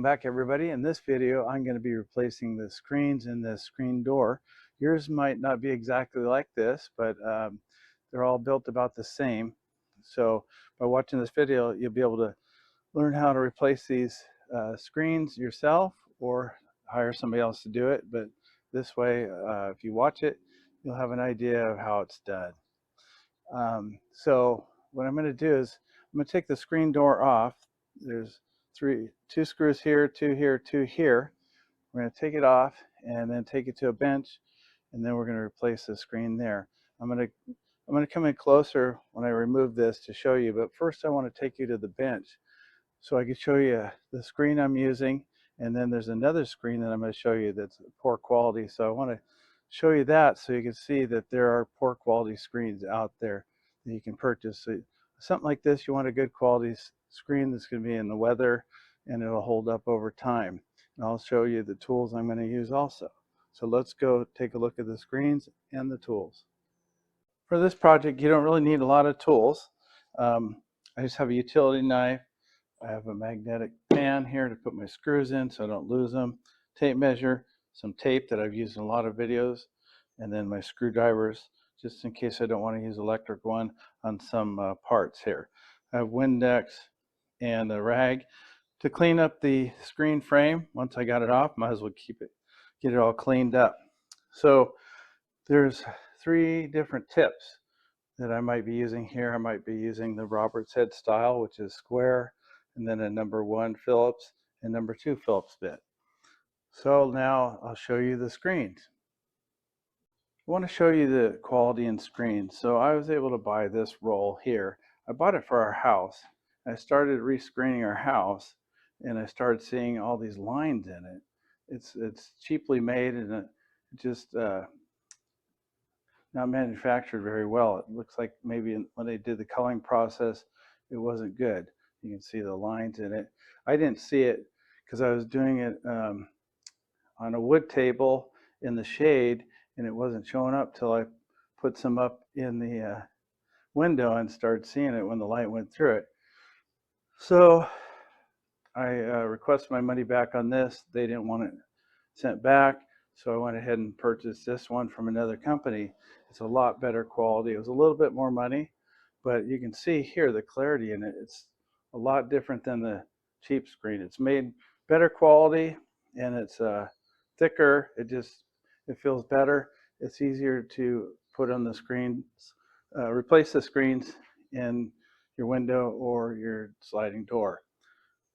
Welcome back, everybody. In this video, I'm going to be replacing the screens in this screen door. Yours might not be exactly like this, but they're all built about the same. So by watching this video, you'll be able to learn how to replace these screens yourself or hire somebody else to do it. But this way, if you watch it, you'll have an idea of how it's done. So what I'm going to do is I'm going to take the screen door off. There's two screws here, two here, two here. We're going to take it off and then take it to a bench, and then we're going to replace the screen there. I'm going to come in closer when I remove this to show you, but first I want to take you to the bench so I can show you the screen I'm using, and then there's another screen that I'm going to show you that's poor quality. So I want to show you that so you can see that there are poor quality screens out there that you can purchase. So something like this, you want a good quality screen that's going to be in the weather and it'll hold up over time. And I'll show you the tools I'm going to use also. So let's go take a look at the screens and the tools. For this project, you don't really need a lot of tools. I just have a utility knife. I have a magnetic pan here to put my screws in so I don't lose them. Tape measure, some tape that I've used in a lot of videos, and then my screwdrivers, just in case I don't want to use electric one on some parts here. I have Windex and a rag to clean up the screen frame. Once I got it off, might as well get it all cleaned up. So there's 3 different tips that I might be using here. I might be using the Robert's head style, which is square, and then a #1 Phillips and #2 Phillips bit. So now I'll show you the screens. I want to show you the quality in screens. So I was able to buy this roll here. I bought it for our house. I started rescreening our house and I started seeing all these lines in it. It's cheaply made and it just not manufactured very well. It looks like maybe when they did the coloring process, it wasn't good. You can see the lines in it. I didn't see it because I was doing it on a wood table in the shade, and it wasn't showing up till I put some up in the window and started seeing it when the light went through it. So I requested my money back on this. They didn't want it sent back, so I went ahead and purchased this one from another company. It's a lot better quality. It was a little bit more money, but you can see here the clarity in it. It's a lot different than the cheap screen. It's made better quality and it's thicker. It feels better. It's easier to put on the screens, replace the screens in your window or your sliding door.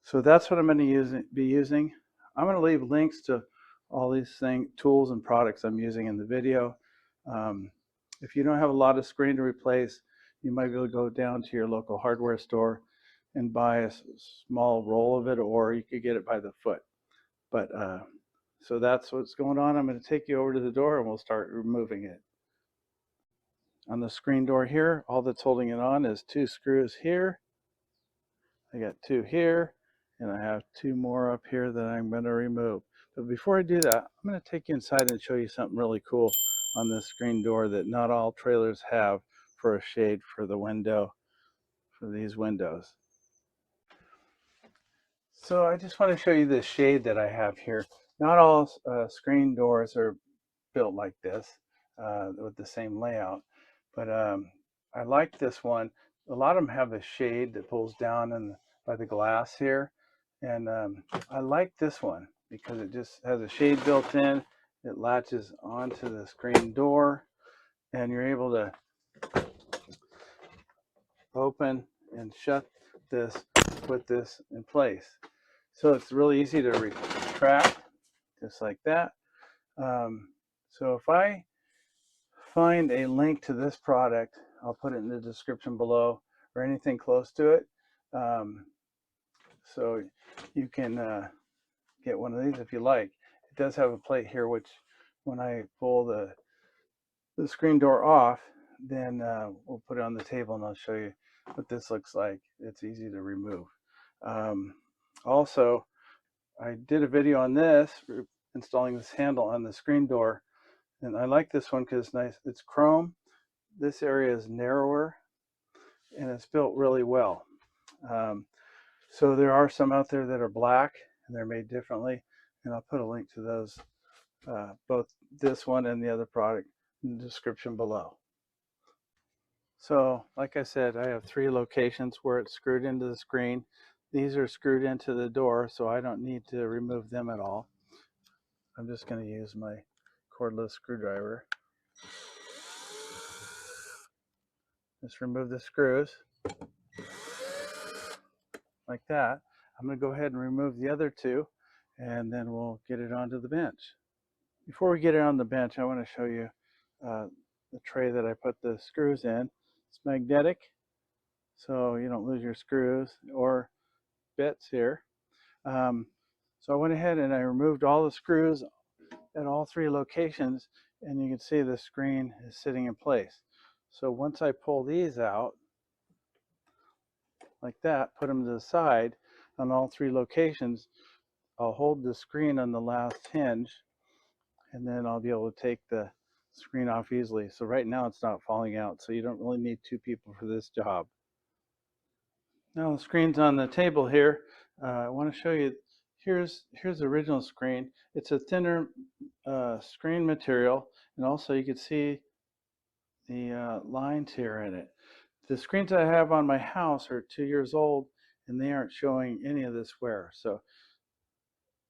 So that's what I'm going to be using. I'm going to leave links to all these tools and products I'm using in the video. If you don't have a lot of screen to replace, you might be able to go down to your local hardware store and buy a small roll of it, or you could get it by the foot. But so that's what's going on. I'm going to take you over to the door and we'll start removing it. On the screen door here, all that's holding it on is 2 screws here. I got 2 here, and I have 2 more up here that I'm going to remove. But before I do that, I'm going to take you inside and show you something really cool on this screen door that not all trailers have for a shade for the window, for these windows. So I just want to show you this shade that I have here. Not all screen doors are built like this with the same layout, but I like this one. A lot of them have a shade that pulls down by the glass here, and I like this one because it just has a shade built in. It latches onto the screen door, and you're able to open and shut this, put this in place. So it's really easy to retract, just like that. So if I find a link to this product, I'll put it in the description below, or anything close to it. So you can get one of these if you like. It does have a plate here, which when I pull the screen door off, then we'll put it on the table and I'll show you what this looks like. It's easy to remove. Also, I did a video on this, installing this handle on the screen door, and I like this one because it's nice. It's chrome. This area is narrower and it's built really well. So there are some out there that are black, and they're made differently. And I'll put a link to those, both this one and the other product, in the description below. So like I said, I have 3 locations where it's screwed into the screen. These are screwed into the door, so I don't need to remove them at all. I'm just going to use my cordless screwdriver. Just remove the screws like that. I'm going to go ahead and remove the other 2, and then we'll get it onto the bench. Before we get it on the bench, I want to show you the tray that I put the screws in. It's magnetic, so you don't lose your screws or bits here. So I went ahead and I removed all the screws at all 3 locations, and you can see the screen is sitting in place. So once I pull these out like that, put them to the side on all 3 locations, I'll hold the screen on the last hinge, and then I'll be able to take the screen off easily. So right now it's not falling out, so you don't really need 2 people for this job. Now the screen's on the table here. I want to show you, here's the original screen. It's a thinner screen material, and also you can see the lines here in it. The screens I have on my house are 2 years old, and they aren't showing any of this wear. So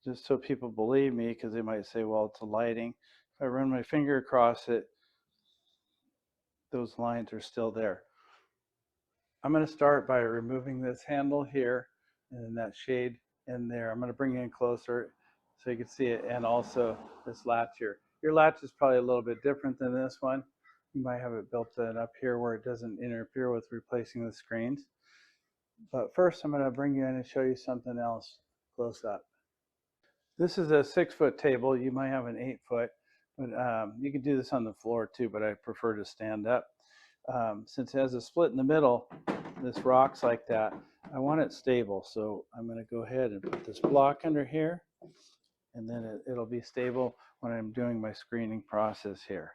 just so people believe me, because they might say, well, it's a lighting. If I run my finger across it, those lines are still there. I'm going to start by removing this handle here and that shade in there. I'm going to bring it in closer so you can see it, and also this latch here. Your latch is probably a little bit different than this one. You might have it built in up here where it doesn't interfere with replacing the screens. But first I'm going to bring you in and show you something else close up. This is a 6-foot table. You might have an 8-foot, but you can do this on the floor too, but I prefer to stand up. Since it has a split in the middle, this rocks like that, I want it stable. So I'm going to go ahead and put this block under here, and then it'll be stable when I'm doing my screening process here.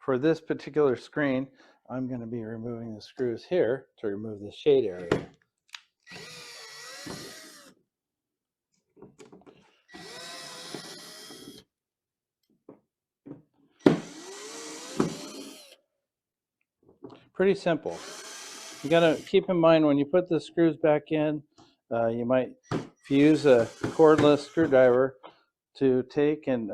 For this particular screen, I'm going to be removing the screws here to remove the shade area. Pretty simple. You got to keep in mind when you put the screws back in, you might, if you use a cordless screwdriver, to take and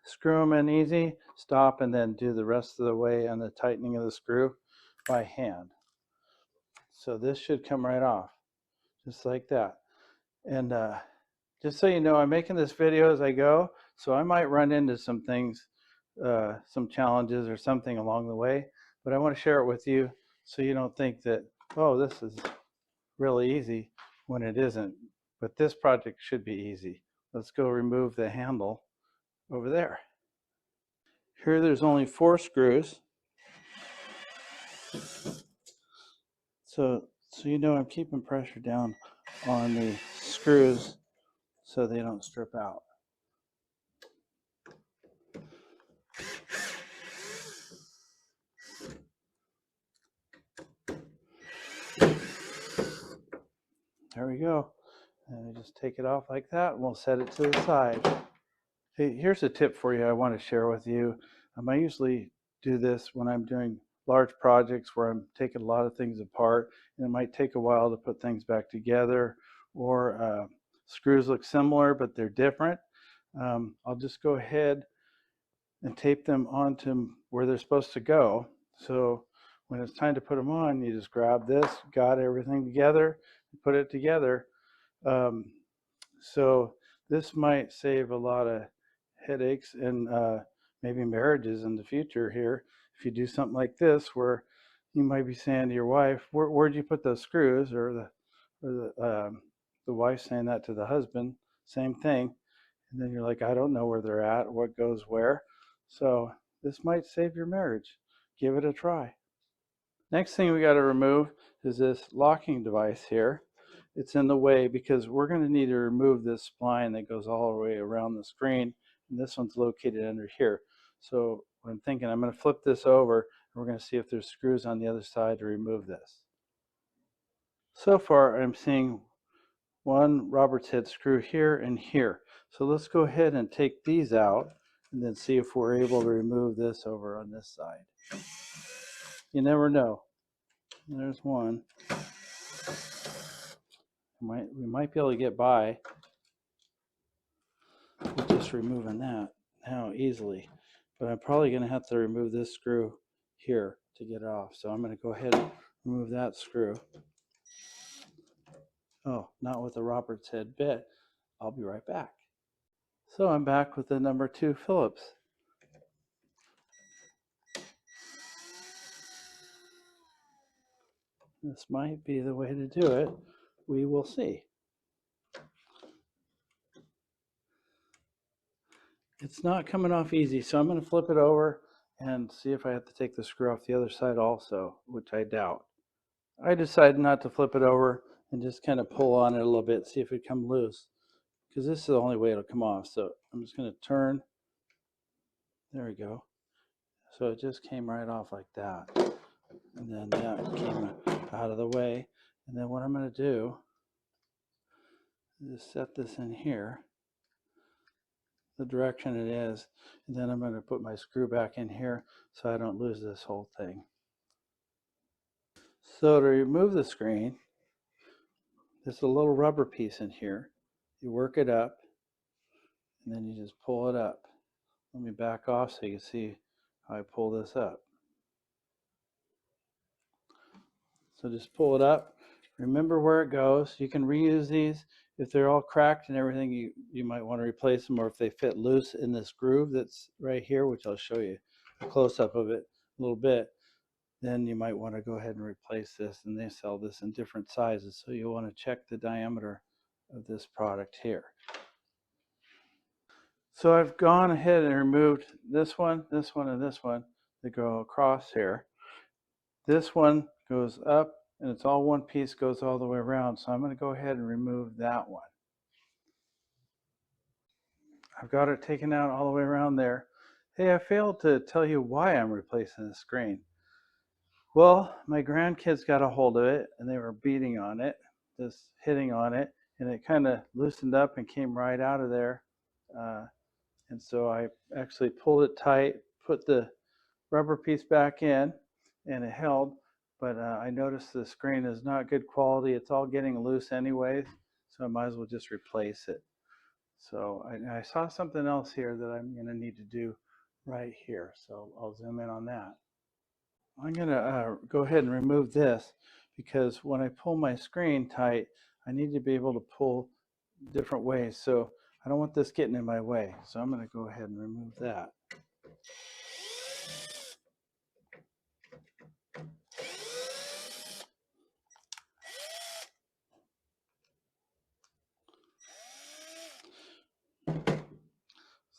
screw them in easy, stop, and then do the rest of the way on the tightening of the screw by hand. So this should come right off, just like that. And just so you know, I'm making this video as I go, so I might run into some things, some challenges or something along the way, but I want to share it with you so you don't think that, oh, this is really easy when it isn't. But this project should be easy. Let's go remove the handle over there. Here there's only 4 screws. So you know I'm keeping pressure down on the screws so they don't strip out. There we go. And we just take it off like that, and we'll set it to the side. Hey, here's a tip for you I want to share with you. I usually do this when I'm doing large projects where I'm taking a lot of things apart, and it might take a while to put things back together, or screws look similar but they're different. I'll just go ahead and tape them onto where they're supposed to go. So when it's time to put them on, you just grab this, got everything together, put it together. So this might save a lot of headaches and maybe marriages in the future here if you do something like this, where you might be saying to your wife, where'd you put those screws, or the wife saying that to the husband, same thing, and then you're like, I don't know where they're at, what goes where. So this might save your marriage. Give it a try. Next thing we got to remove is this locking device here. It's in the way because we're going to need to remove this spline that goes all the way around the screen, and this one's located under here. So what I'm thinking, I'm going to flip this over, and we're going to see if there's screws on the other side to remove this. So far I'm seeing one Robert's head screw here and here. So let's go ahead and take these out and then see if we're able to remove this over on this side. You never know. There's one. We might be able to get by with just removing that now easily. But I'm probably going to have to remove this screw here to get it off. So I'm going to go ahead and remove that screw. Oh, not with the Robert's head bit. I'll be right back. So I'm back with the number 2 Phillips. This might be the way to do it. We will see. It's not coming off easy, so I'm going to flip it over and see if I have to take the screw off the other side also, which I doubt. I decided not to flip it over and just kind of pull on it a little bit, see if it comes loose, because this is the only way it'll come off. So I'm just going to turn. There we go. So it just came right off like that. And then that came out of the way. And then what I'm going to do is set this in here, the direction it is, and then I'm going to put my screw back in here so I don't lose this whole thing. So to remove the screen, there's a little rubber piece in here. You work it up, and then you just pull it up. Let me back off so you can see how I pull this up. So just pull it up. Remember where it goes. You can reuse these. If they're all cracked and everything, you might want to replace them, or if they fit loose in this groove that's right here, which I'll show you a close-up of it a little bit, then you might want to go ahead and replace this. And they sell this in different sizes, so you'll want to check the diameter of this product here. So I've gone ahead and removed this one, and this one that go across here. This one goes up, and it's all one piece, goes all the way around. So I'm going to go ahead and remove that one. I've got it taken out all the way around there. Hey, I failed to tell you why I'm replacing the screen. Well, my grandkids got a hold of it, and they were beating on it, just hitting on it, and it kind of loosened up and came right out of there. And so I actually pulled it tight, put the rubber piece back in, and it held. But I noticed the screen is not good quality. It's all getting loose anyways, so I might as well just replace it. So I saw something else here that I'm going to need to do right here. So I'll zoom in on that. I'm going to go ahead and remove this, because when I pull my screen tight, I need to be able to pull different ways. So I don't want this getting in my way. So I'm going to go ahead and remove that.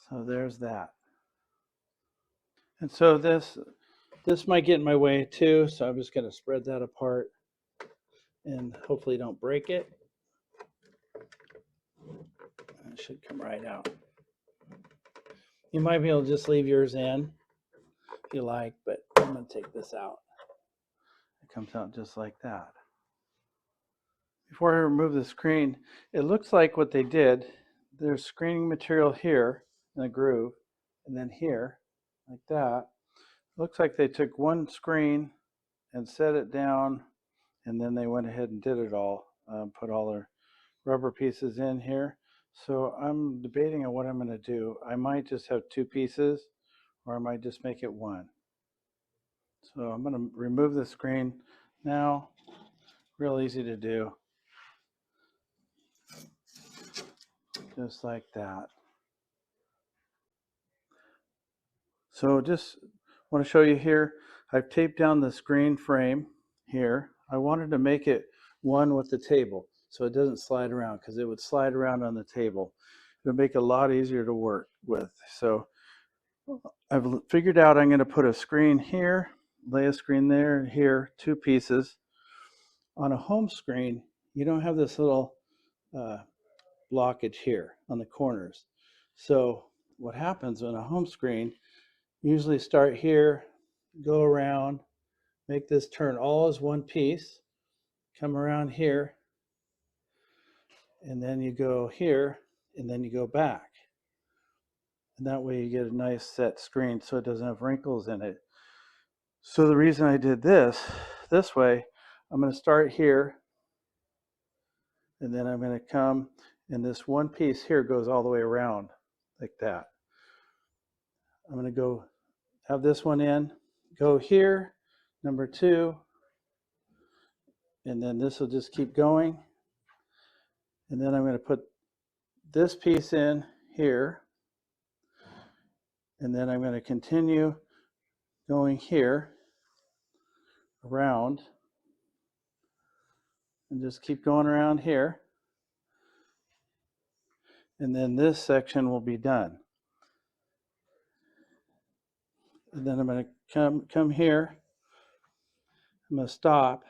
So there's that. And so this might get in my way too, so I'm just going to spread that apart and hopefully don't break it. It should come right out. You might be able to just leave yours in if you like, but I'm going to take this out. It comes out just like that. Before I remove the screen, it looks like what they did, there's screening material here in a groove, and then here, like that. It looks like they took one screen and set it down, and then they went ahead and did it all, put all their rubber pieces in here. So I'm debating on what I'm going to do. I might just have 2 pieces, or I might just make it one. So I'm going to remove the screen now. Real easy to do. Just like that. So just want to show you here, I've taped down the screen frame here. I wanted to make it one with the table so it doesn't slide around, because it would slide around on the table. It would make it a lot easier to work with. So I've figured out I'm going to put a screen here, lay a screen there, here, 2 pieces. On a home screen, you don't have this little blockage here on the corners. So what happens on a home screen, usually start here, go around, make this turn all as one piece, come around here, and then you go here, and then you go back. And that way you get a nice set screen so it doesn't have wrinkles in it. So the reason I did this way, I'm going to start here, and then I'm going to come, and this one piece here goes all the way around like that. I'm going to go have this one in, go here, number 2, and then this will just keep going. And then I'm going to put this piece in here, and then I'm going to continue going here around and just keep going around here, and then this section will be done. And then I'm going to come here, I'm going to stop,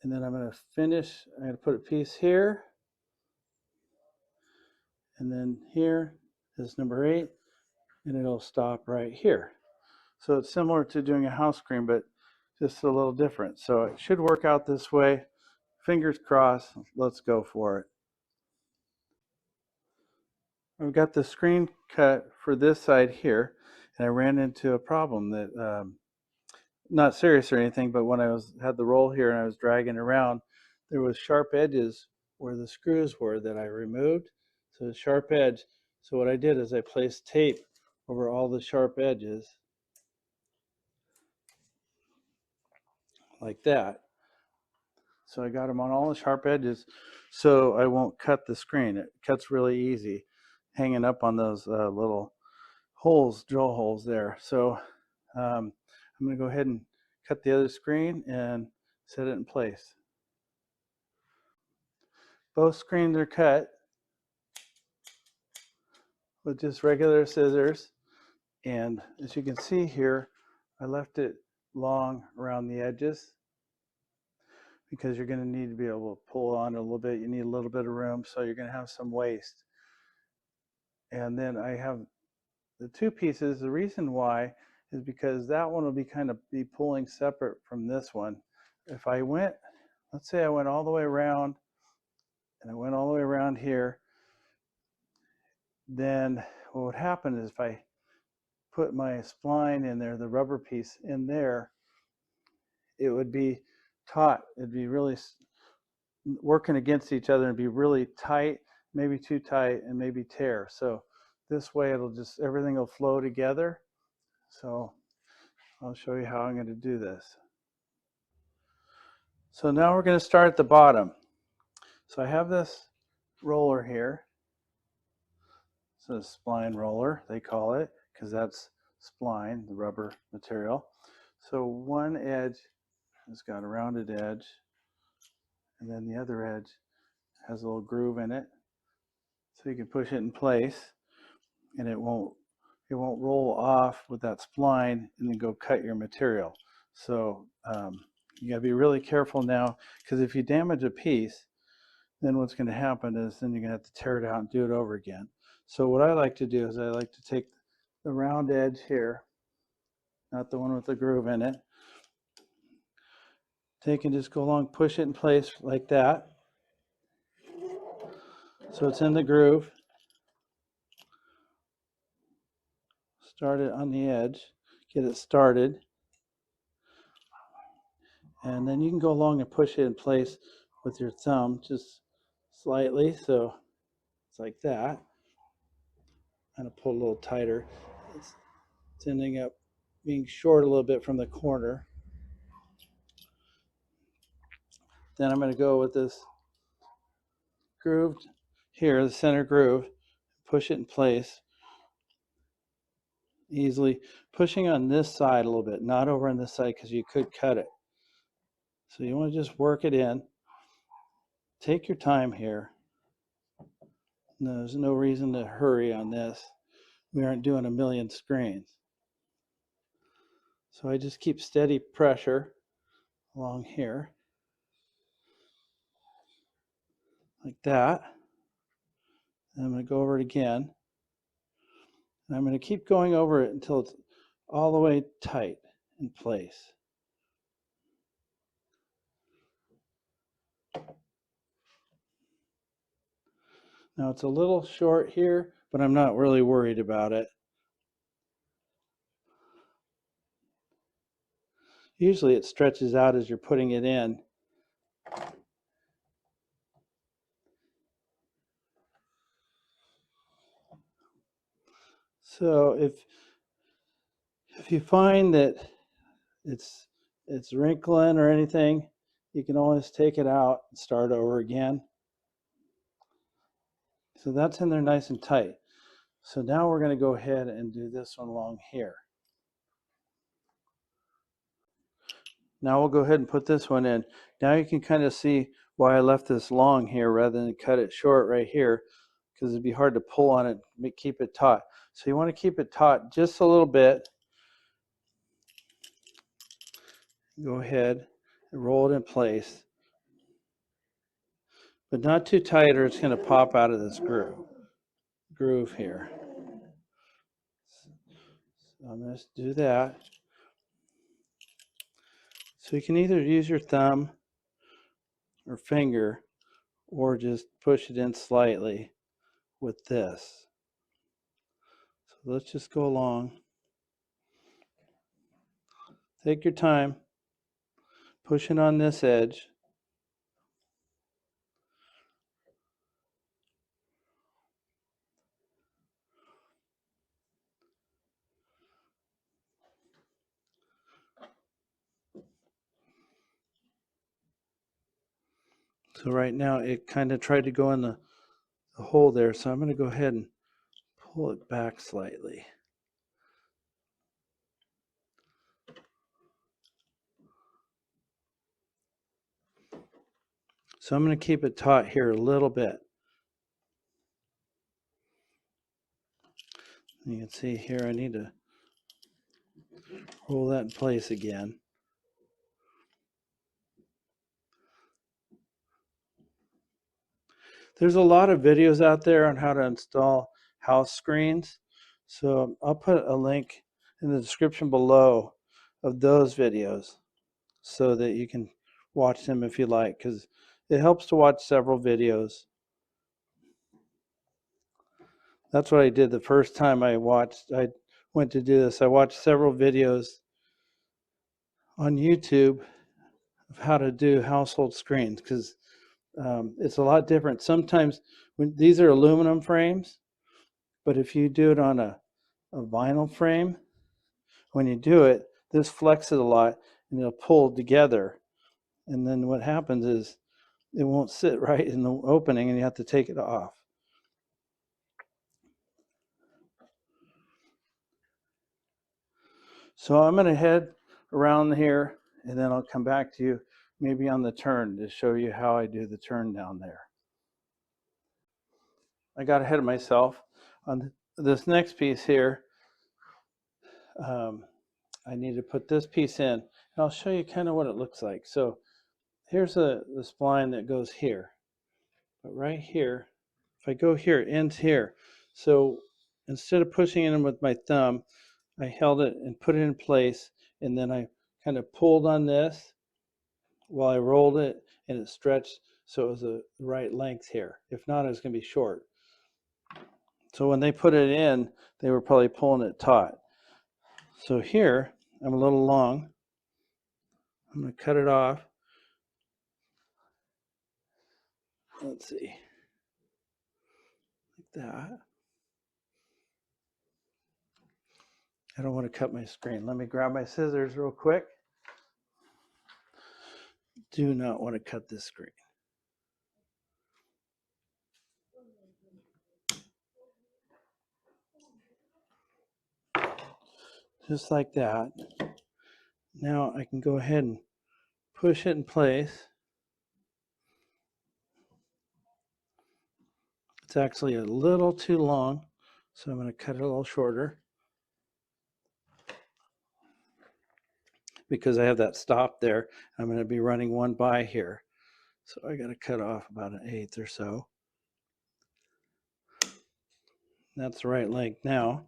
and then I'm going to finish. I'm going to put a piece here, and then here is number 8, and it'll stop right here. So it's similar to doing a house screen, but just a little different. So it should work out this way. Fingers crossed. Let's go for it. I've got the screen cut for this side here, and I ran into a problem that, not serious or anything, but when I had the roll here and I was dragging around, there was sharp edges where the screws were that I removed. So the sharp edge. So what I did is I placed tape over all the sharp edges like that. So I got them on all the sharp edges so I won't cut the screen. It cuts really easy hanging up on those little holes, drill holes there. So I'm going to go ahead and cut the other screen and set it in place. Both screens are cut with just regular scissors, and as you can see here, I left it long around the edges because you're going to need to be able to pull on it a little bit. You need a little bit of room, so you're going to have some waste. And then I have the 2 pieces. The reason why is because that one will be pulling separate from this one. If I went, let's say I went all the way around, and I went all the way around here, then what would happen is if I put my spline in there, the rubber piece in there, it would be taut. It'd be really working against each other and be really tight, maybe too tight, and maybe tear. So this way it'll just, everything will flow together. So I'll show you how I'm going to do this. So now we're going to start at the bottom. So I have this roller here. So a spline roller, they call it, because that's spline, the rubber material. So one edge has got a rounded edge, and then the other edge has a little groove in it. So you can push it in place, and it won't roll off with that spline and then go cut your material. So you gotta be really careful now, because if you damage a piece, then what's going to happen is then you're going to have to tear it out and do it over again. So what I like to do is I like to take the round edge here, not the one with the groove in it, take and just go along, push it in place like that, so it's in the groove. Start it on the edge, get it started, and then you can go along and push it in place with your thumb just slightly, so it's like that. I'm going to pull a little tighter. It's ending up being short a little bit from the corner. Then I'm going to go with this groove here, the center groove, push it in place easily, pushing on this side a little bit, not over on this side because you could cut it. So you want to just work it in. Take your time here. There's no reason to hurry on this. We aren't doing a million screens. So I just keep steady pressure along here, like that. And I'm going to go over it again. And I'm going to keep going over it until it's all the way tight in place. Now it's a little short here, but I'm not really worried about it. Usually it stretches out as you're putting it in. So if you find that it's wrinkling or anything, you can always take it out and start over again. So that's in there nice and tight. So now we're going to go ahead and do this one along here. Now we'll go ahead and put this one in. Now you can kind of see why I left this long here rather than cut it short right here, because it'd be hard to pull on it, keep it taut. So you want to keep it taut just a little bit. Go ahead and roll it in place, but not too tight or it's going to pop out of this groove here. So I'm going to do that. So you can either use your thumb or finger or just push it in slightly with this. So let's just go along. Take your time, pushing on this edge. So right now it kind of tried to go in the hole there, so I'm going to go ahead and pull it back slightly. So I'm going to keep it taut here a little bit. You can see here I need to roll that in place again. There's a lot of videos out there on how to install house screens. So I'll put a link in the description below of those videos so that you can watch them if you like, because it helps to watch several videos. That's what I did the first time I went to do this. I watched several videos on YouTube of how to do household screens, because it's a lot different. Sometimes when these are aluminum frames, but if you do it on a vinyl frame, when you do it, this flexes a lot and it'll pull together. And then what happens is it won't sit right in the opening and you have to take it off. So I'm going to head around here and then I'll come back to you maybe on the turn to show you how I do the turn down there. I got ahead of myself. On this next piece here, I need to put this piece in, and I'll show you kind of what it looks like. So here's the spline that goes here, but right here, if I go here, it ends here. So instead of pushing it in with my thumb, I held it and put it in place, and then I kind of pulled on this while I rolled it, and it stretched so it was the right length here. If not, it's going to be short. So when they put it in, they were probably pulling it taut. So here, I'm a little long. I'm going to cut it off. Let's see, like that. I don't want to cut my screen. Let me grab my scissors real quick. Do not want to cut this screen. Just like that. Now I can go ahead and push it in place. It's actually a little too long, so I'm going to cut it a little shorter because I have that stop there. I'm going to be running one by here. So I got to cut off about 1/8 or so. That's the right length. Now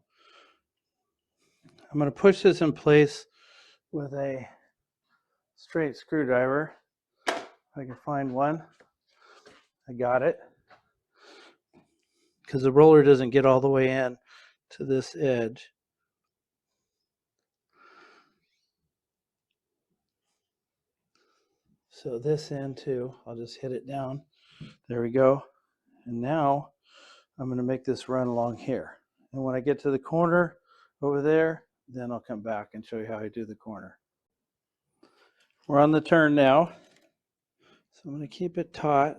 I'm going to push this in place with a straight screwdriver. If I can find one. I got it. because the roller doesn't get all the way in to this edge. So this end too, I'll just hit it down. There we go. And now I'm going to make this run along here. And when I get to the corner over there, then I'll come back and show you how I do the corner. We're on the turn now. So I'm going to keep it taut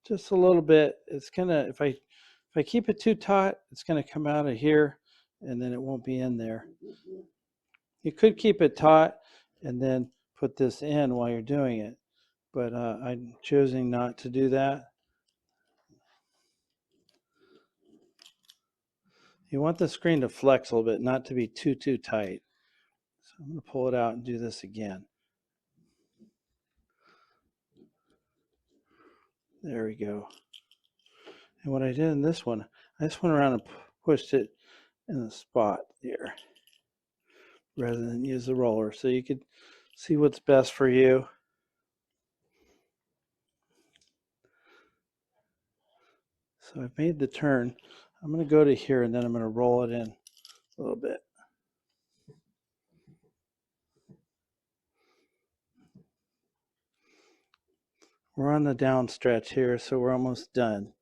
just a little bit. It's going to, if I keep it too taut, it's going to come out of here and then it won't be in there. You could keep it taut and then put this in while you're doing it, but I'm choosing not to do that. You want the screen to flex a little bit, not to be too tight. So I'm going to pull it out and do this again. There we go. And what I did in this one, I just went around and pushed it in the spot here rather than use the roller, so you could see what's best for you. So I've made the turn. I'm going to go to here and then I'm going to roll it in a little bit. We're on the down stretch here, so we're almost done.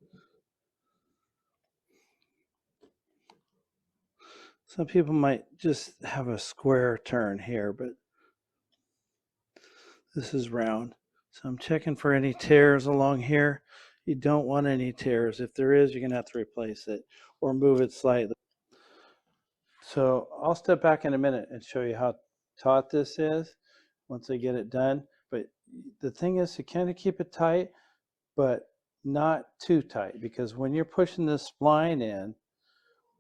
Some people might just have a square turn here, but this is round. So I'm checking for any tears along here. You don't want any tears. If there is, you're going to have to replace it or move it slightly. So I'll step back in a minute and show you how taut this is once I get it done. But the thing is to kind of keep it tight, but not too tight, because when you're pushing this spline in,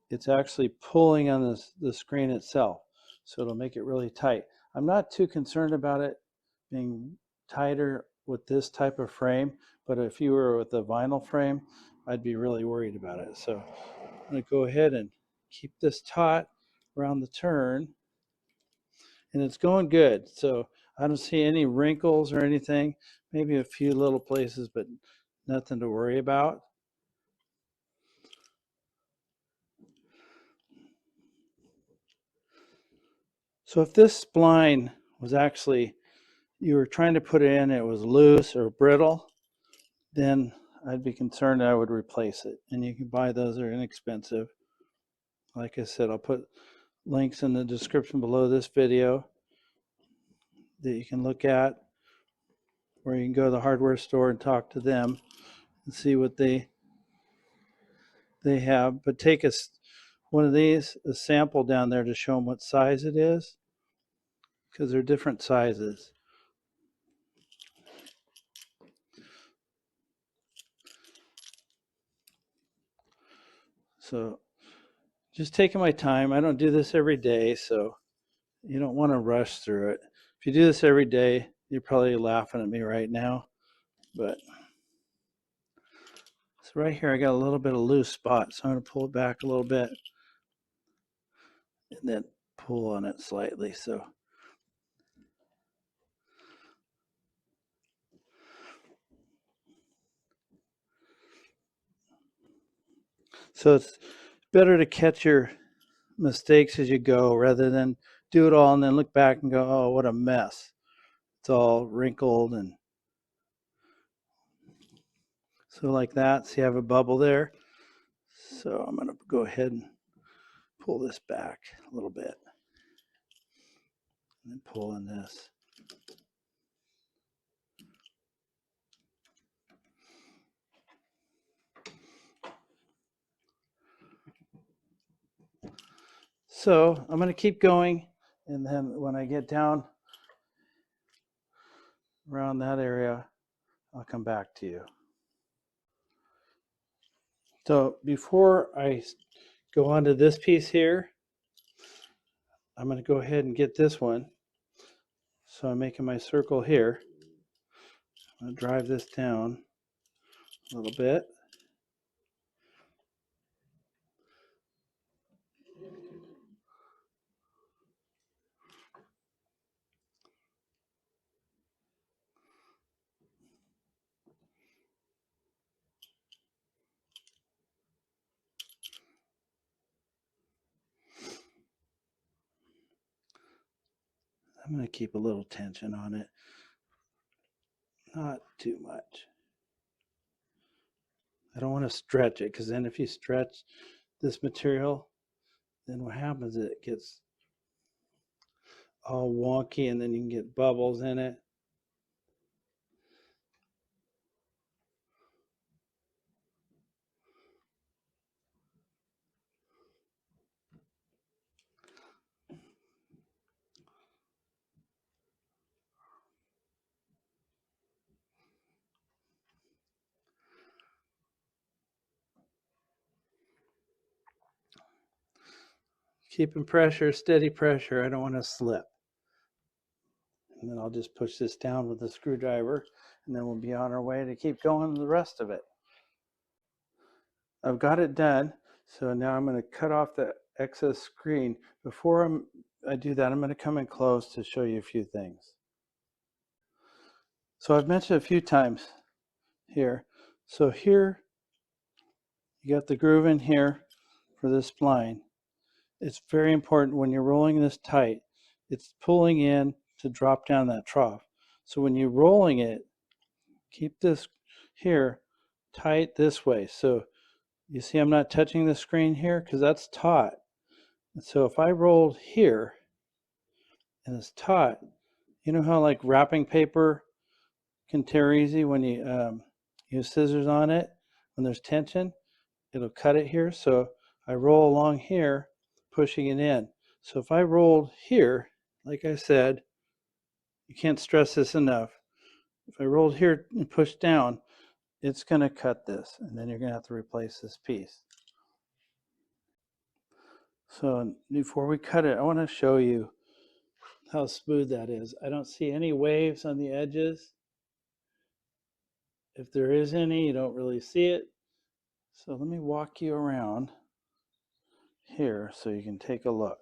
it's actually pulling on the screen itself. So it'll make it really tight. I'm not too concerned about it being tighter with this type of frame, but if you were with a vinyl frame, I'd be really worried about it. So I'm going to go ahead and keep this taut around the turn, and it's going good. So I don't see any wrinkles or anything, maybe a few little places, but nothing to worry about. So if this spline was actually, you were trying to put it in, it was loose or brittle, then I'd be concerned I would replace it. And you can buy those, they're inexpensive. Like I said, I'll put links in the description below this video that you can look at, where you can go to the hardware store and talk to them and see what they have. But take one of these, a sample down there to show them what size it is, because they're different sizes. So just taking my time. I don't do this every day, so you don't want to rush through it. If you do this every day, you're probably laughing at me right now. But so right here, I got a little bit of loose spot, so I'm going to pull it back a little bit and then pull on it slightly. So it's better to catch your mistakes as you go rather than do it all and then look back and go, oh, what a mess. It's all wrinkled. And so like that, see I have a bubble there. So I'm going to go ahead and pull this back a little bit and then pull in this. So I'm going to keep going, and then when I get down around that area, I'll come back to you. So before I go on to this piece here, I'm going to go ahead and get this one. So I'm making my circle here. I'm going to drive this down a little bit. I'm going to keep a little tension on it. Not too much. I don't want to stretch it, because then if you stretch this material, then what happens is it gets all wonky and then you can get bubbles in it. Keeping pressure, steady pressure. I don't want to slip. And then I'll just push this down with a screwdriver, and then we'll be on our way to keep going the rest of it. I've got it done, so now I'm going to cut off the excess screen. Before I do that, I'm going to come in close to show you a few things. So I've mentioned a few times here. So here, you got the groove in here for this spline. It's very important when you're rolling this tight, it's pulling in to drop down that trough. So when you're rolling it, keep this here tight this way. So you see I'm not touching the screen here because that's taut. And so if I rolled here and it's taut, you know how like wrapping paper can tear easy when you use scissors on it? When there's tension, it'll cut it here. So I roll along here, pushing it in. So if I rolled here, like I said, you can't stress this enough. If I rolled here and pushed down, it's going to cut this, and then you're going to have to replace this piece. So before we cut it, I want to show you how smooth that is. I don't see any waves on the edges. If there is any, you don't really see it. So let me walk you around here so you can take a look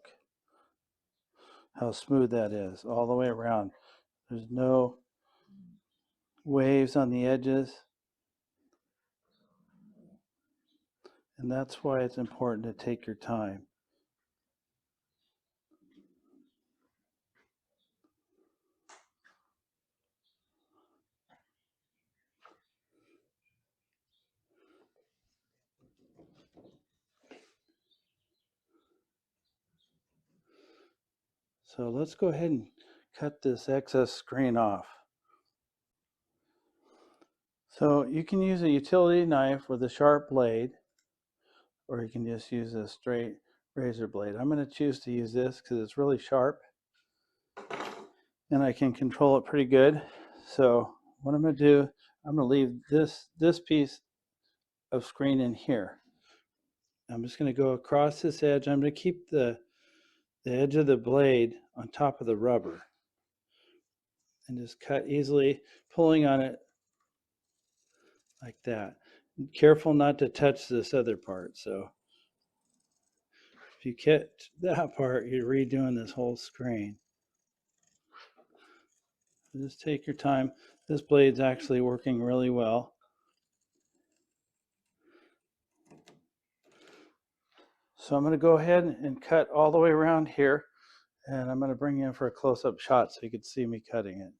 how smooth that is all the way around. There's no waves on the edges. And that's why it's important to take your time. So let's go ahead and cut this excess screen off. So you can use a utility knife with a sharp blade, or you can just use a straight razor blade. I'm going to choose to use this because it's really sharp and I can control it pretty good. So what I'm going to do, I'm going to leave this piece of screen in here. I'm just going to go across this edge. I'm going to keep the edge of the blade on top of the rubber and just cut easily, pulling on it like that. Careful not to touch this other part. So if you catch that part, you're redoing this whole screen. Just take your time. This blade's actually working really well. So I'm going to go ahead and cut all the way around here, and I'm going to bring you in for a close-up shot so you can see me cutting it.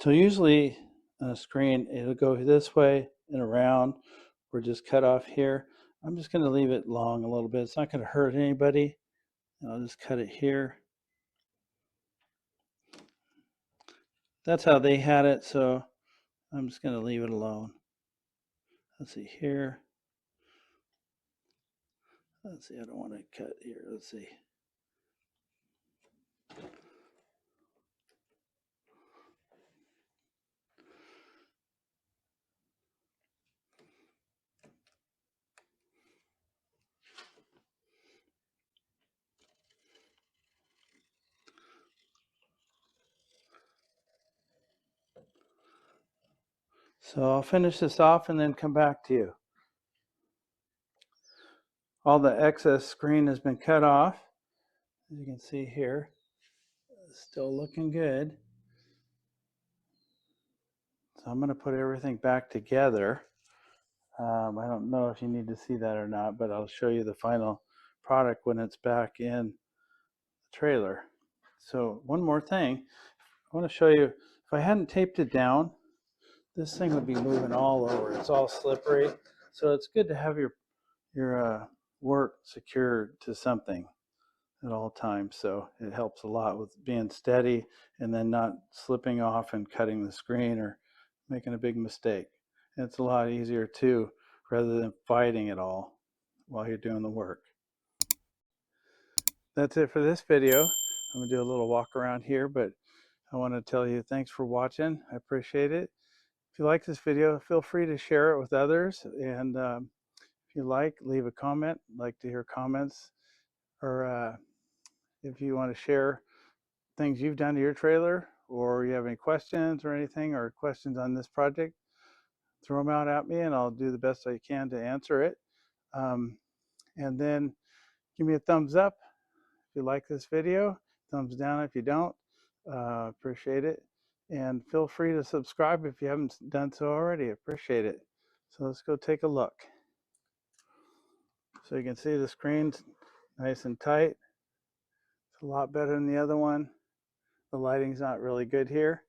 So usually on a screen, it'll go this way and around, or just cut off here. I'm just going to leave it long a little bit. It's not going to hurt anybody. And I'll just cut it here. That's how they had it, so I'm just going to leave it alone. Let's see here. Let's see, I don't want to cut here. Let's see. So I'll finish this off and then come back to you. All the excess screen has been cut off. As you can see here, it's still looking good. So I'm going to put everything back together. I don't know if you need to see that or not, but I'll show you the final product when it's back in trailer. So one more thing, I want to show you, if I hadn't taped it down, this thing would be moving all over. It's all slippery. So it's good to have your work secured to something at all times. So it helps a lot with being steady and then not slipping off and cutting the screen or making a big mistake. And it's a lot easier too, rather than fighting it all while you're doing the work. That's it for this video. I'm gonna do a little walk around here, but I want to tell you thanks for watching. I appreciate it. If you like this video, feel free to share it with others. And if you like, leave a comment. I'd like to hear comments. Or if you want to share things you've done to your trailer, or you have any questions or anything, or questions on this project, throw them out at me and I'll do the best I can to answer it. And then give me a thumbs up if you like this video, thumbs down if you don't. Appreciate it. And feel free to subscribe if you haven't done so already. Appreciate it. So let's go take a look. So you can see the screen's nice and tight. It's a lot better than the other one. The lighting's not really good here.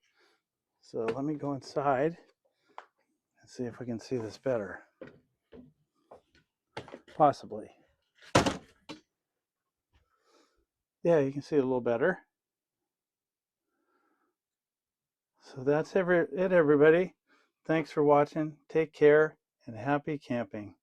So let me go inside and see if we can see this better. Possibly. Yeah, you can see it a little better. So that's it, everybody. Thanks for watching. Take care and happy camping.